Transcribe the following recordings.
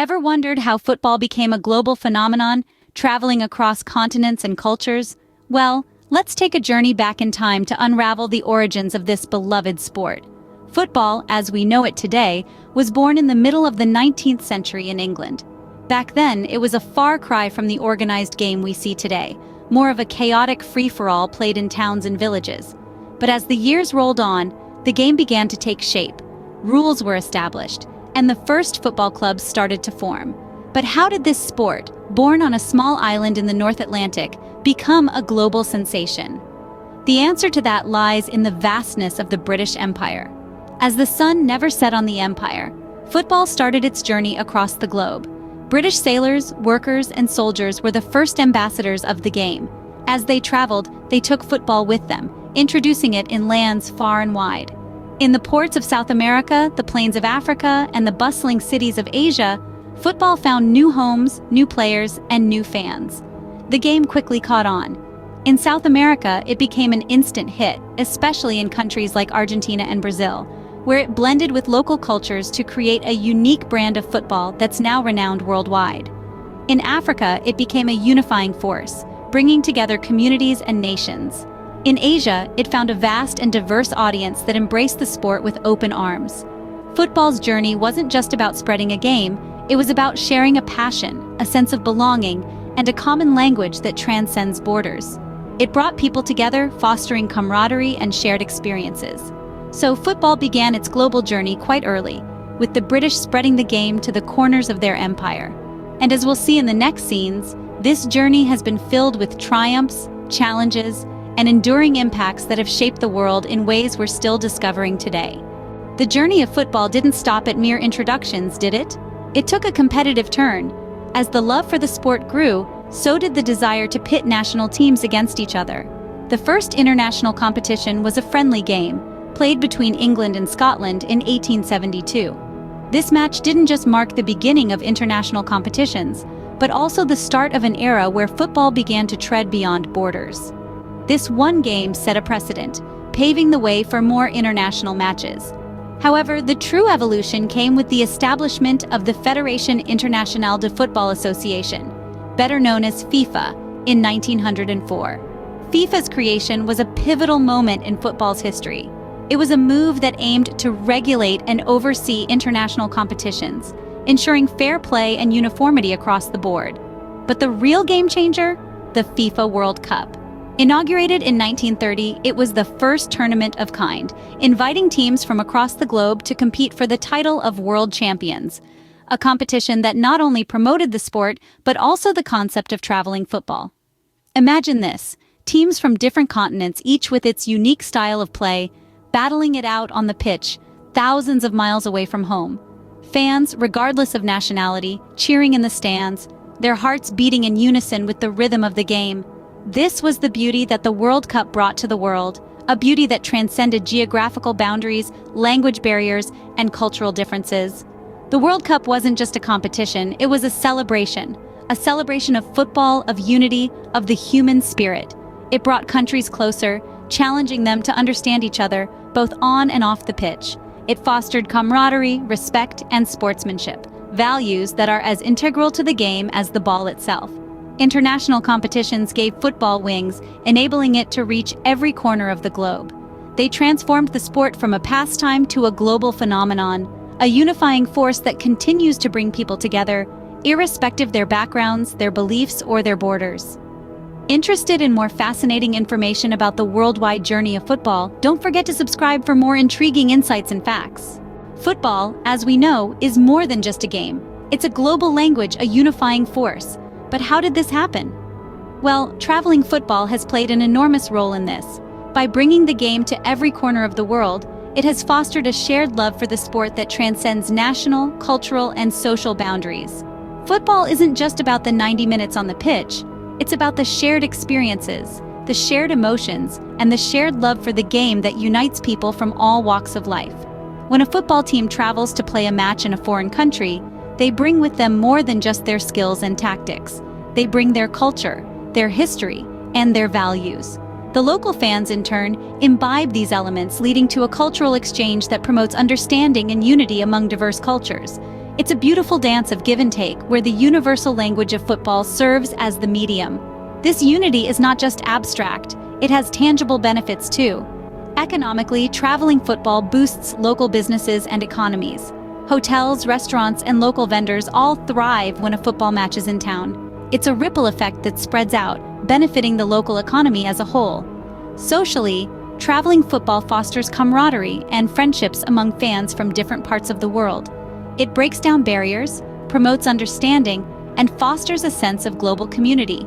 Ever wondered how football became a global phenomenon, traveling across continents and cultures? Well, let's take a journey back in time to unravel the origins of this beloved sport. Football, as we know it today, was born in the middle of the 19th century in England. Back then, it was a far cry from the organized game we see today, more of a chaotic free-for-all played in towns and villages. But as the years rolled on, the game began to take shape. Rules were established, and the first football clubs started to form. But how did this sport, born on a small island in the North Atlantic, become a global sensation? The answer to that lies in the vastness of the British Empire. As the sun never set on the empire, football started its journey across the globe. British sailors, workers, and soldiers were the first ambassadors of the game. As they traveled, they took football with them, introducing it in lands far and wide. In the ports of South America, the plains of Africa, and the bustling cities of Asia, football found new homes, new players, and new fans. The game quickly caught on. In South America, it became an instant hit, especially in countries like Argentina and Brazil, where it blended with local cultures to create a unique brand of football that's now renowned worldwide. In Africa, it became a unifying force, bringing together communities and nations. In Asia, it found a vast and diverse audience that embraced the sport with open arms. Football's journey wasn't just about spreading a game, it was about sharing a passion, a sense of belonging, and a common language that transcends borders. It brought people together, fostering camaraderie and shared experiences. So football began its global journey quite early, with the British spreading the game to the corners of their empire. And as we'll see in the next scenes, this journey has been filled with triumphs, challenges, and enduring impacts that have shaped the world in ways we're still discovering today. The journey of football didn't stop at mere introductions, did it? It took a competitive turn. As the love for the sport grew, so did the desire to pit national teams against each other. The first international competition was a friendly game, played between England and Scotland in 1872. This match didn't just mark the beginning of international competitions, but also the start of an era where football began to tread beyond borders. This one game set a precedent, paving the way for more international matches. However, the true evolution came with the establishment of the Fédération Internationale de Football Association, better known as FIFA, in 1904. FIFA's creation was a pivotal moment in football's history. It was a move that aimed to regulate and oversee international competitions, ensuring fair play and uniformity across the board. But the real game changer? The FIFA World Cup. Inaugurated in 1930, it was the first tournament of kind, inviting teams from across the globe to compete for the title of world champions, a competition that not only promoted the sport, but also the concept of traveling football. Imagine this, teams from different continents, each with its unique style of play, battling it out on the pitch, thousands of miles away from home. Fans, regardless of nationality, cheering in the stands, their hearts beating in unison with the rhythm of the game. This was the beauty that the World Cup brought to the world, a beauty that transcended geographical boundaries, language barriers, and cultural differences. The World Cup wasn't just a competition, it was a celebration of football, of unity, of the human spirit. It brought countries closer, challenging them to understand each other, both on and off the pitch. It fostered camaraderie, respect, and sportsmanship, values that are as integral to the game as the ball itself. International competitions gave football wings, enabling it to reach every corner of the globe. They transformed the sport from a pastime to a global phenomenon, a unifying force that continues to bring people together, irrespective of their backgrounds, their beliefs, or their borders. Interested in more fascinating information about the worldwide journey of football? Don't forget to subscribe for more intriguing insights and facts. Football, as we know, is more than just a game. It's a global language, a unifying force. But how did this happen? Well, traveling football has played an enormous role in this. By bringing the game to every corner of the world, it has fostered a shared love for the sport that transcends national, cultural, and social boundaries. Football isn't just about the 90 minutes on the pitch. It's about the shared experiences, the shared emotions, and the shared love for the game that unites people from all walks of life. When a football team travels to play a match in a foreign country, they bring with them more than just their skills and tactics. They bring their culture, their history, and their values. The local fans, in turn, imbibe these elements, leading to a cultural exchange that promotes understanding and unity among diverse cultures. It's a beautiful dance of give and take where the universal language of football serves as the medium. This unity is not just abstract, it has tangible benefits too. Economically, traveling football boosts local businesses and economies. Hotels, restaurants, and local vendors all thrive when a football match is in town. It's a ripple effect that spreads out, benefiting the local economy as a whole. Socially, traveling football fosters camaraderie and friendships among fans from different parts of the world. It breaks down barriers, promotes understanding, and fosters a sense of global community.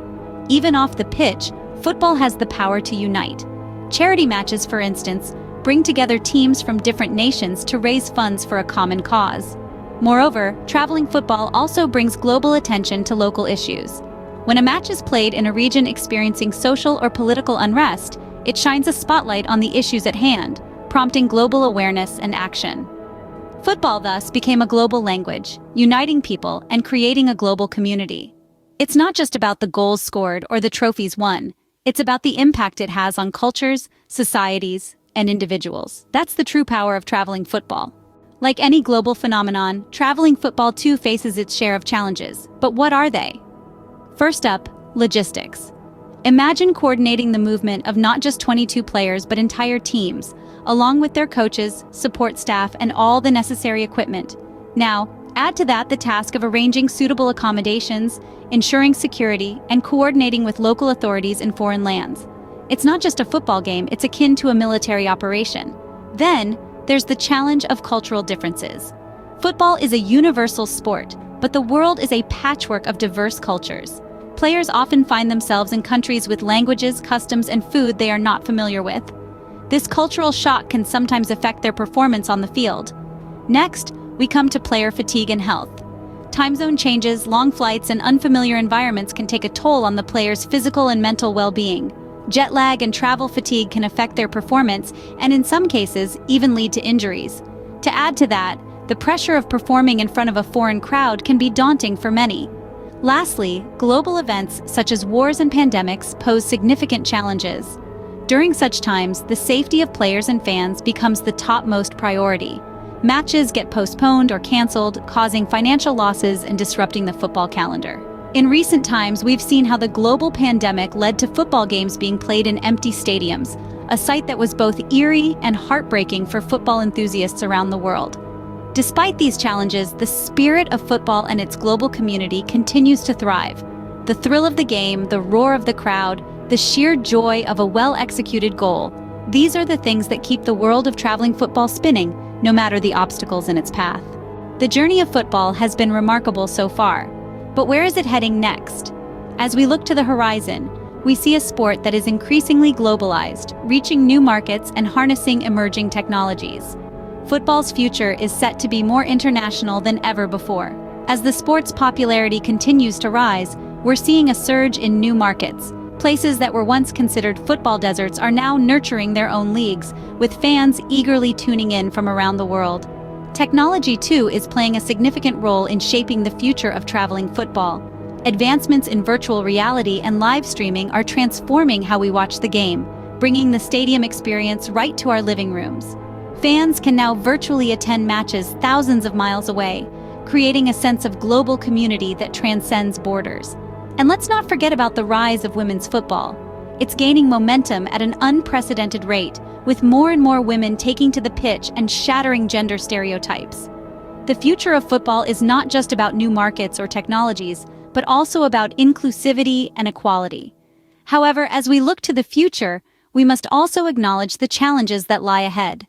Even off the pitch, football has the power to unite. Charity matches, for instance, bring together teams from different nations to raise funds for a common cause. Moreover, traveling football also brings global attention to local issues. When a match is played in a region experiencing social or political unrest, it shines a spotlight on the issues at hand, prompting global awareness and action. Football thus became a global language, uniting people and creating a global community. It's not just about the goals scored or the trophies won, it's about the impact it has on cultures, societies, and individuals. That's the true power of traveling football. Like any global phenomenon, traveling football too faces its share of challenges. But what are they? First up, logistics. Imagine coordinating the movement of not just 22 players but entire teams, along with their coaches, support staff, and all the necessary equipment. Now, add to that the task of arranging suitable accommodations, ensuring security, and coordinating with local authorities in foreign lands. It's not just a football game, it's akin to a military operation. Then, there's the challenge of cultural differences. Football is a universal sport, but the world is a patchwork of diverse cultures. Players often find themselves in countries with languages, customs, and food they are not familiar with. This cultural shock can sometimes affect their performance on the field. Next, we come to player fatigue and health. Time zone changes, long flights, and unfamiliar environments can take a toll on the player's physical and mental well-being. Jet lag and travel fatigue can affect their performance and, in some cases, even lead to injuries. To add to that, the pressure of performing in front of a foreign crowd can be daunting for many. Lastly, global events such as wars and pandemics pose significant challenges. During such times, the safety of players and fans becomes the topmost priority. Matches get postponed or canceled, causing financial losses and disrupting the football calendar. In recent times, we've seen how the global pandemic led to football games being played in empty stadiums, a sight that was both eerie and heartbreaking for football enthusiasts around the world. Despite these challenges, the spirit of football and its global community continues to thrive. The thrill of the game, the roar of the crowd, the sheer joy of a well-executed goal, these are the things that keep the world of traveling football spinning, no matter the obstacles in its path. The journey of football has been remarkable so far, but where is it heading next? As we look to the horizon, we see a sport that is increasingly globalized, reaching new markets and harnessing emerging technologies. Football's future is set to be more international than ever before. As the sport's popularity continues to rise, we're seeing a surge in new markets. Places that were once considered football deserts are now nurturing their own leagues, with fans eagerly tuning in from around the world. Technology, too, is playing a significant role in shaping the future of traveling football. Advancements in virtual reality and live streaming are transforming how we watch the game, bringing the stadium experience right to our living rooms. Fans can now virtually attend matches thousands of miles away, creating a sense of global community that transcends borders. And let's not forget about the rise of women's football. It's gaining momentum at an unprecedented rate, with more and more women taking to the pitch and shattering gender stereotypes. The future of football is not just about new markets or technologies, but also about inclusivity and equality. However, as we look to the future, we must also acknowledge the challenges that lie ahead.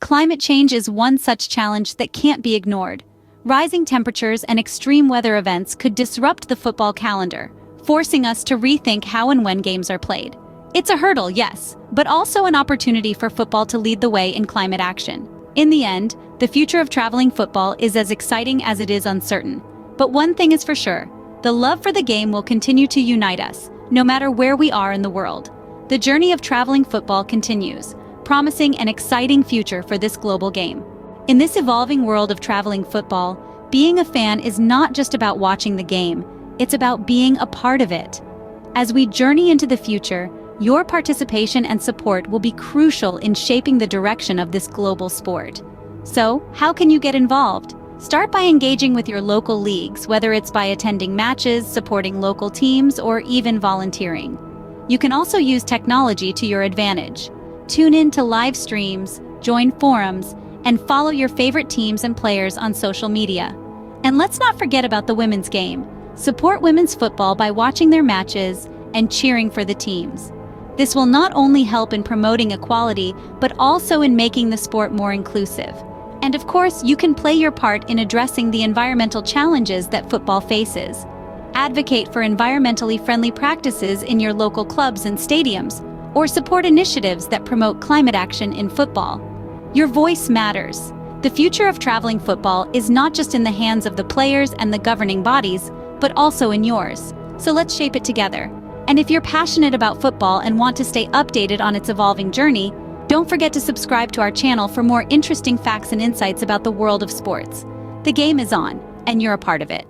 Climate change is one such challenge that can't be ignored. Rising temperatures and extreme weather events could disrupt the football calendar, forcing us to rethink how and when games are played. It's a hurdle, yes, but also an opportunity for football to lead the way in climate action. In the end, the future of traveling football is as exciting as it is uncertain. But one thing is for sure, the love for the game will continue to unite us, no matter where we are in the world. The journey of traveling football continues, promising an exciting future for this global game. In this evolving world of traveling football, being a fan is not just about watching the game, it's about being a part of it. As we journey into the future, your participation and support will be crucial in shaping the direction of this global sport. So, how can you get involved? Start by engaging with your local leagues, whether it's by attending matches, supporting local teams, or even volunteering. You can also use technology to your advantage. Tune in to live streams, join forums, and follow your favorite teams and players on social media. And let's not forget about the women's game. Support women's football by watching their matches and cheering for the teams. This will not only help in promoting equality, but also in making the sport more inclusive. And of course, you can play your part in addressing the environmental challenges that football faces. Advocate for environmentally friendly practices in your local clubs and stadiums, or support initiatives that promote climate action in football. Your voice matters. The future of traveling football is not just in the hands of the players and the governing bodies, but also in yours. So let's shape it together. And if you're passionate about football and want to stay updated on its evolving journey, don't forget to subscribe to our channel for more interesting facts and insights about the world of sports. The game is on, and you're a part of it.